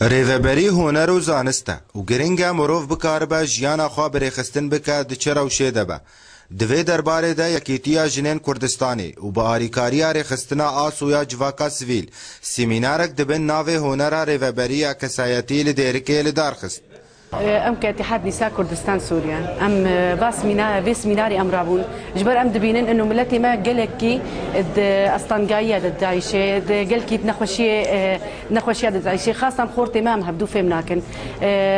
ریوبری هنر و زانسته و گرینگا مروف بکار به جیانا خواه بریخستن بکه دچه روشه ده به دوی درباره ده یکیتیا جنین کردستانی و با آریکاریا ریخستنا آسویا جواکا سویل سیمینارک دبن ناوه هنر ریوبری کسایتی لدیرکه لدارخست ام كاتحاد نساء كردستان سوريا ام باس ميناري ام رابون جبر ام دبينن انه ملتي ما قالكي اسطنقايه داعشه قالكي نخوشيه داعشه خاصه خورتي ما هبدو فيم لكن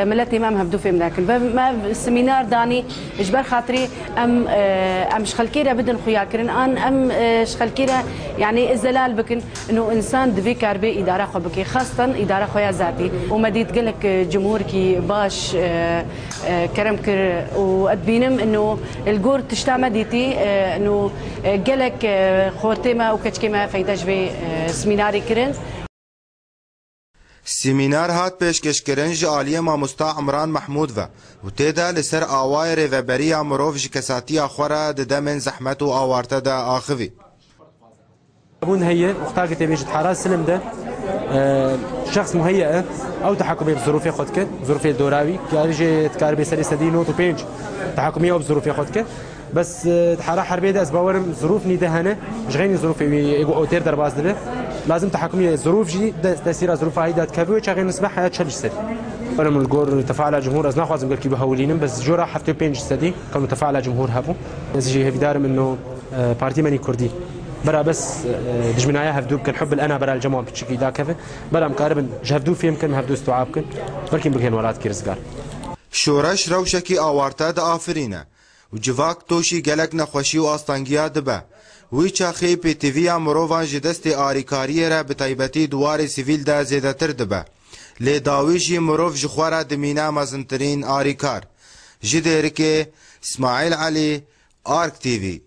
ملتي ما هبدو فيم لكن ما السمينار داني جبر خاطري ام شخلكيره بدن خياكرن ام شخلكيره يعني الزلال بكن انه انسان دبي كاربي اداره خو بكي خاصه اداره خويا ذاتي ومديت قالك جمهوركي باش كرم كر وأدبينم إنه الجور تشتعمل ديتي إنه جلك خورتما وكتشكما فايداش في سميناري كرن سیمینار هات پیشکش کرن جالیه ماموستا عمران محمود و تیدا لسر آوای ریوبری مروف جکساتی آخوره ددمن زحمت و آوارته دا آخوی بون هي وقتها كنت بيجي حراس سلم ده شخص مهيئ او تحكمي بظروف خودك ظروف الدوراوي كارجي تكاربي سري سدينو تو بينج تحكمي بظروف خودك بس حرا حربي ده اسباورم ظروف ندهنه مش غير ظروف يجو اوتير درباز ده لازم تحكمي ظروف جي تاثير ظروف هاي دات كافي وشغل نسبح حياه تشلش سري انا من الجور تفاعل جمهور از ناخذ نقول كي بهولين بس جورا حتى بينج سدي كانوا تفاعل جمهور هبو نسجي هيك دارم انه بارتي ماني كردي برا بس دجمنايا هفدو كان حب الانا برا الجماعه بتشكي دا كيف برا مقارب جهفدو في يمكن هفدو استوعابكن بركي بكين ولات كيرزقار شورش روشکی آوارتا دا آفرینه و جواک توشی گلک نخوشی و آستانگیا دبه وی چاخی پی تیوی مروان جدست آریکاری را بطیبتی دوار سیویل دا زیده تر دبه لی داویشی مروف جخوارا دمینه مزنترین آریکار جدیرکه اسماعیل علی آرک تیوی